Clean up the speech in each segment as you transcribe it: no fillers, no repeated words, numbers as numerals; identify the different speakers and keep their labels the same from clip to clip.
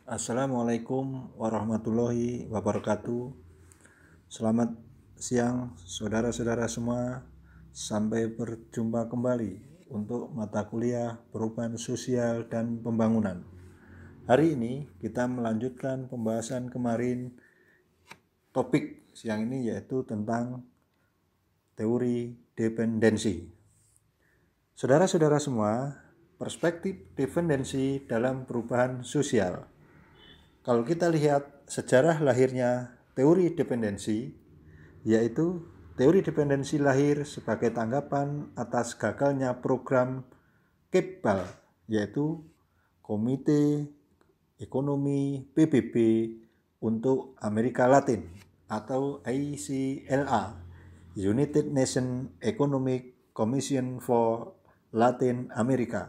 Speaker 1: Assalamualaikum warahmatullahi wabarakatuh. Selamat siang saudara-saudara semua. Sampai berjumpa kembali untuk mata kuliah perubahan sosial dan pembangunan. Hari ini kita melanjutkan pembahasan kemarin. Topik siang ini yaitu tentang teori dependensi. Saudara-saudara semua, perspektif dependensi dalam perubahan sosial. Kalau kita lihat sejarah lahirnya teori dependensi, yaitu teori dependensi lahir sebagai tanggapan atas gagalnya program KEPBAL, yaitu Komite Ekonomi PBB untuk Amerika Latin atau ICLA, United Nations Economic Commission for Latin America,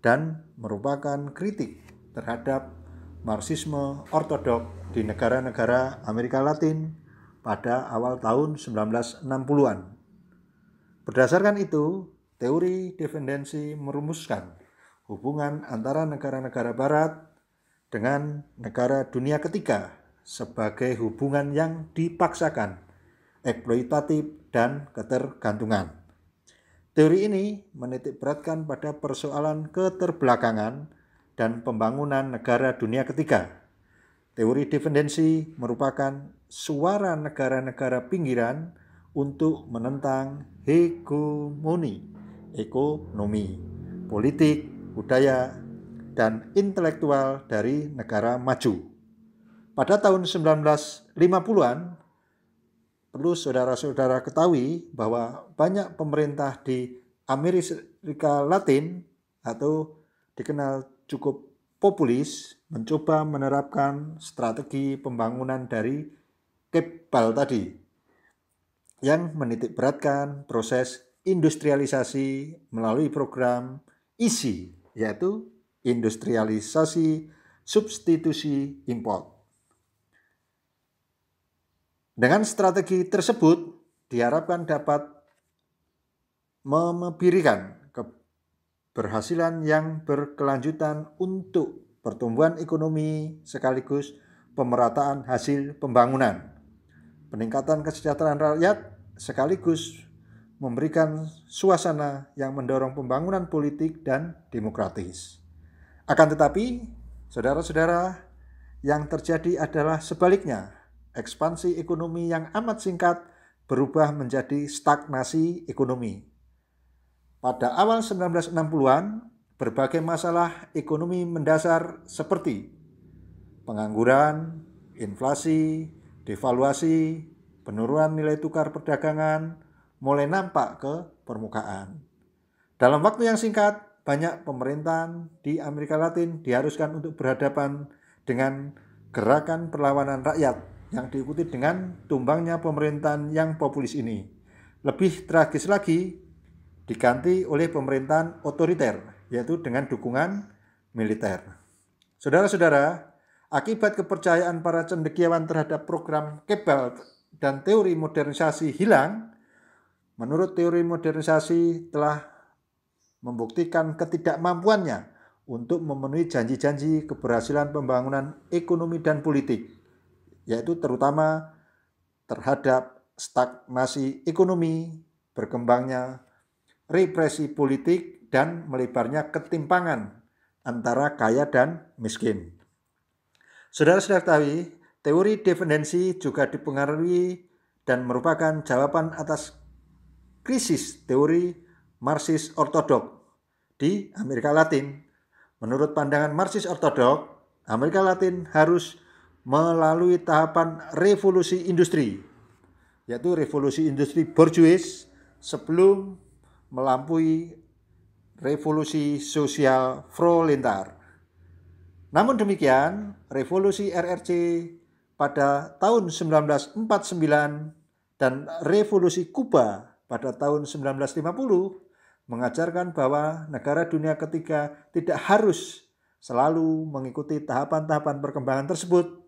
Speaker 1: dan merupakan kritik terhadap Marxisme ortodok di negara-negara Amerika Latin pada awal tahun 1960-an. Berdasarkan itu, teori dependensi merumuskan hubungan antara negara-negara barat dengan negara dunia ketiga sebagai hubungan yang dipaksakan, eksploitatif, dan ketergantungan. Teori ini menitikberatkan pada persoalan keterbelakangan dan pembangunan negara dunia ketiga. Teori dependensi merupakan suara negara-negara pinggiran untuk menentang hegemoni ekonomi, politik, budaya, dan intelektual dari negara maju. Pada tahun 1950-an, perlu saudara-saudara ketahui bahwa banyak pemerintah di Amerika Latin atau dikenal cukup populis mencoba menerapkan strategi pembangunan dari KEPBAL tadi yang menitikberatkan proses industrialisasi melalui program ISI, yaitu industrialisasi substitusi impor. Dengan strategi tersebut diharapkan dapat memberikan keberhasilan yang berkelanjutan untuk pertumbuhan ekonomi sekaligus pemerataan hasil pembangunan, peningkatan kesejahteraan rakyat sekaligus memberikan suasana yang mendorong pembangunan politik dan demokratis. Akan tetapi, saudara-saudara, yang terjadi adalah sebaliknya. Ekspansi ekonomi yang amat singkat berubah menjadi stagnasi ekonomi. Pada awal 1960-an, berbagai masalah ekonomi mendasar seperti pengangguran, inflasi, devaluasi, penurunan nilai tukar perdagangan mulai nampak ke permukaan. Dalam waktu yang singkat, banyak pemerintahan di Amerika Latin diharuskan untuk berhadapan dengan gerakan perlawanan rakyat yang diikuti dengan tumbangnya pemerintahan yang populis ini. Lebih tragis lagi, diganti oleh pemerintahan otoriter, yaitu dengan dukungan militer. Saudara-saudara, akibat kepercayaan para cendekiawan terhadap program KEPBAL dan teori modernisasi hilang, menurut teori modernisasi telah membuktikan ketidakmampuannya untuk memenuhi janji-janji keberhasilan pembangunan ekonomi dan politik, yaitu terutama terhadap stagnasi ekonomi, berkembangnya represi politik, dan melebarnya ketimpangan antara kaya dan miskin. Saudara-saudara ketahui, teori dependensi juga dipengaruhi dan merupakan jawaban atas krisis teori Marxis ortodok di Amerika Latin. Menurut pandangan Marxis ortodok, Amerika Latin harus melalui tahapan revolusi industri, yaitu revolusi industri borjuis sebelum melampaui revolusi sosial proletar. Namun demikian, revolusi RRC pada tahun 1949 dan revolusi Kuba pada tahun 1950 mengajarkan bahwa negara dunia ketiga tidak harus selalu mengikuti tahapan-tahapan perkembangan tersebut,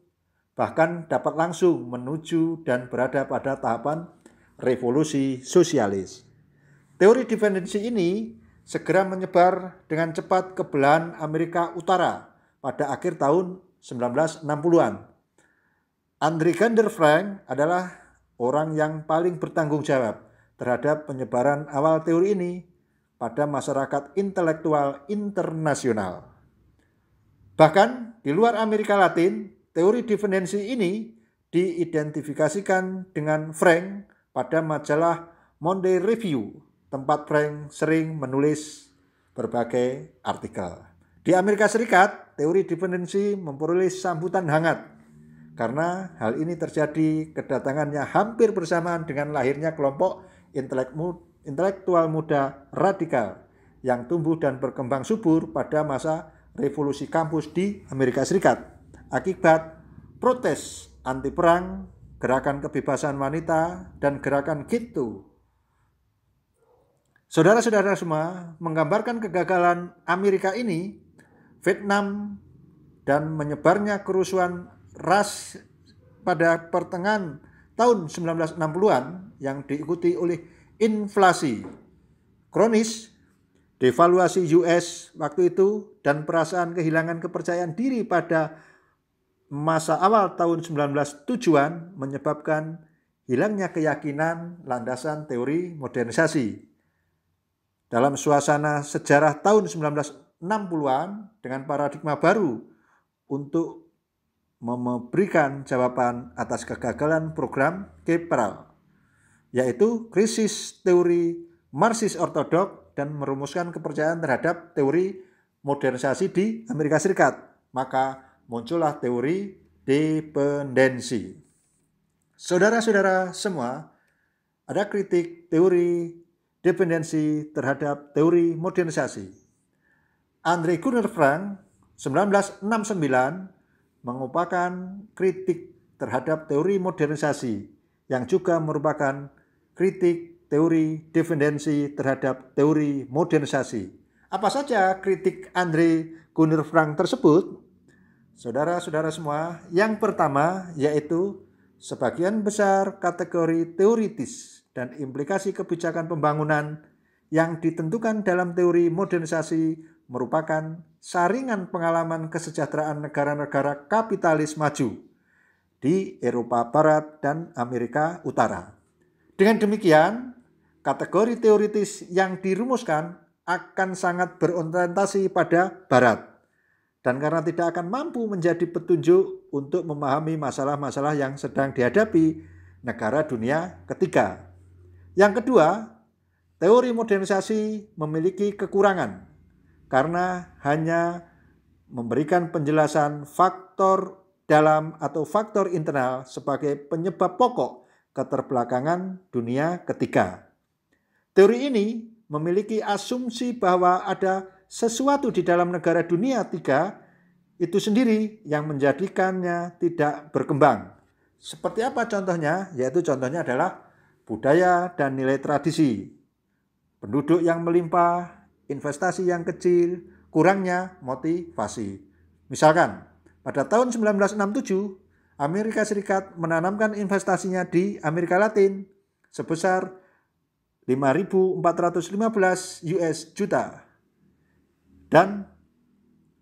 Speaker 1: bahkan dapat langsung menuju dan berada pada tahapan revolusi sosialis. Teori dependensi ini segera menyebar dengan cepat ke belahan Amerika Utara pada akhir tahun 1960-an. Alexander Frank adalah orang yang paling bertanggung jawab terhadap penyebaran awal teori ini pada masyarakat intelektual internasional. Bahkan di luar Amerika Latin, teori dependensi ini diidentifikasikan dengan Frank pada majalah Monday Review, tempat Frank sering menulis berbagai artikel. Di Amerika Serikat, teori dependensi memperoleh sambutan hangat karena hal ini terjadi kedatangannya hampir bersamaan dengan lahirnya kelompok intelektual muda radikal yang tumbuh dan berkembang subur pada masa revolusi kampus di Amerika Serikat akibat protes anti perang, gerakan kebebasan wanita, dan gerakan Gitu. Saudara-saudara semua, menggambarkan kegagalan Amerika ini, Vietnam, dan menyebarnya kerusuhan ras pada pertengahan tahun 1960-an yang diikuti oleh inflasi kronis, devaluasi US waktu itu, dan perasaan kehilangan kepercayaan diri pada masa awal tahun 1970-an menyebabkan hilangnya keyakinan landasan teori modernisasi. Dalam suasana sejarah tahun 1960-an dengan paradigma baru untuk memberikan jawaban atas kegagalan program Kepral, yaitu krisis teori Marxis ortodok dan merumuskan kepercayaan terhadap teori modernisasi di Amerika Serikat. Maka muncullah teori dependensi. Saudara-saudara semua, ada kritik teori dependensi terhadap teori modernisasi. Andre Gunnar Frank 1969 mengupakan kritik terhadap teori modernisasi yang juga merupakan kritik teori dependensi terhadap teori modernisasi. Apa saja kritik Andre Gunnar Frank tersebut? Saudara-saudara semua, yang pertama yaitu sebagian besar kategori teoritis dan implikasi kebijakan pembangunan yang ditentukan dalam teori modernisasi merupakan saringan pengalaman kesejahteraan negara-negara kapitalis maju di Eropa Barat dan Amerika Utara. Dengan demikian, kategori teoritis yang dirumuskan akan sangat berorientasi pada Barat, dan karena tidak akan mampu menjadi petunjuk untuk memahami masalah-masalah yang sedang dihadapi negara dunia ketiga. Yang kedua, teori modernisasi memiliki kekurangan karena hanya memberikan penjelasan faktor dalam atau faktor internal sebagai penyebab pokok keterbelakangan dunia ketiga. Teori ini memiliki asumsi bahwa ada sesuatu di dalam negara dunia tiga itu sendiri yang menjadikannya tidak berkembang. Seperti apa contohnya? Yaitu contohnya adalah budaya dan nilai tradisi, penduduk yang melimpah, investasi yang kecil, kurangnya motivasi. Misalkan, pada tahun 1967, Amerika Serikat menanamkan investasinya di Amerika Latin sebesar 5.415 US juta dan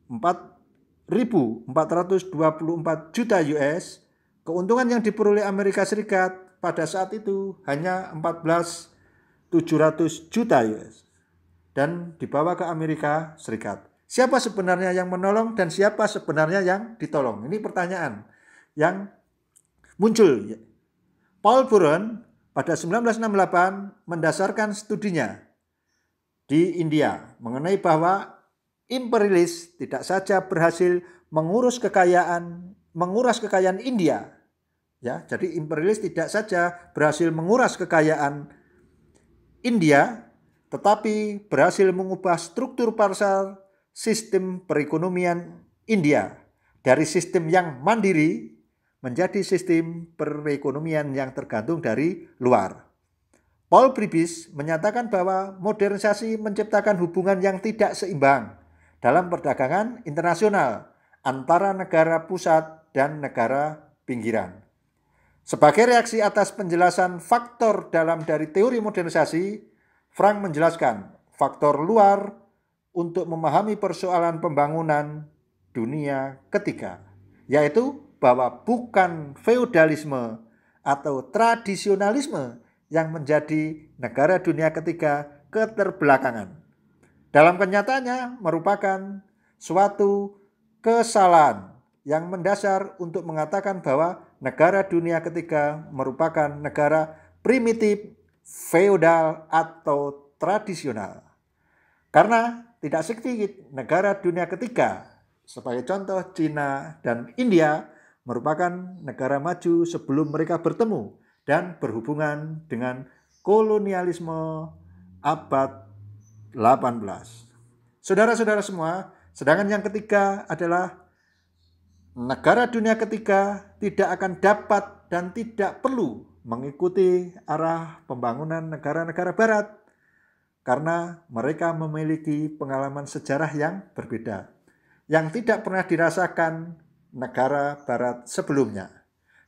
Speaker 1: 4.424 juta US. Keuntungan yang diperoleh Amerika Serikat pada saat itu hanya 14.700 juta US dan dibawa ke Amerika Serikat. Siapa sebenarnya yang menolong dan siapa sebenarnya yang ditolong? Ini pertanyaan yang muncul. Paul Buron pada 1968 mendasarkan studinya di India mengenai bahwa imperialis tidak saja berhasil menguras kekayaan India. Ya, jadi imperialis tidak saja berhasil menguras kekayaan India, tetapi berhasil mengubah struktur pasar sistem perekonomian India dari sistem yang mandiri menjadi sistem perekonomian yang tergantung dari luar. Paul Bribis menyatakan bahwa modernisasi menciptakan hubungan yang tidak seimbang dalam perdagangan internasional antara negara pusat dan negara pinggiran. Sebagai reaksi atas penjelasan faktor dalam dari teori modernisasi, Frank menjelaskan faktor luar untuk memahami persoalan pembangunan dunia ketiga. yaitu bahwa bukan feodalisme atau tradisionalisme yang menjadi negara dunia ketiga keterbelakangan. Dalam kenyataannya merupakan suatu kesalahan yang mendasar untuk mengatakan bahwa negara dunia ketiga merupakan negara primitif, feodal, atau tradisional. Karena tidak sedikit negara dunia ketiga, sebagai contoh Cina dan India, merupakan negara maju sebelum mereka bertemu dan berhubungan dengan kolonialisme abad 18. Saudara-saudara semua, sedangkan yang ketiga adalah negara dunia ketiga tidak akan dapat dan tidak perlu mengikuti arah pembangunan negara-negara barat karena mereka memiliki pengalaman sejarah yang berbeda, yang tidak pernah dirasakan negara barat sebelumnya.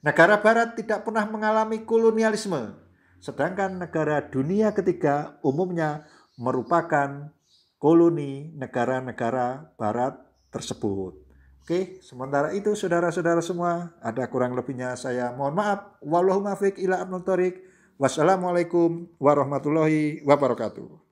Speaker 1: Negara barat tidak pernah mengalami kolonialisme, sedangkan negara dunia ketiga umumnya merupakan koloni negara-negara barat tersebut. Oke, sementara itu saudara-saudara semua, ada kurang lebihnya saya mohon maaf. Wallahul muwaffiq ila aqwamit thoriq. Wassalamualaikum warahmatullahi wabarakatuh.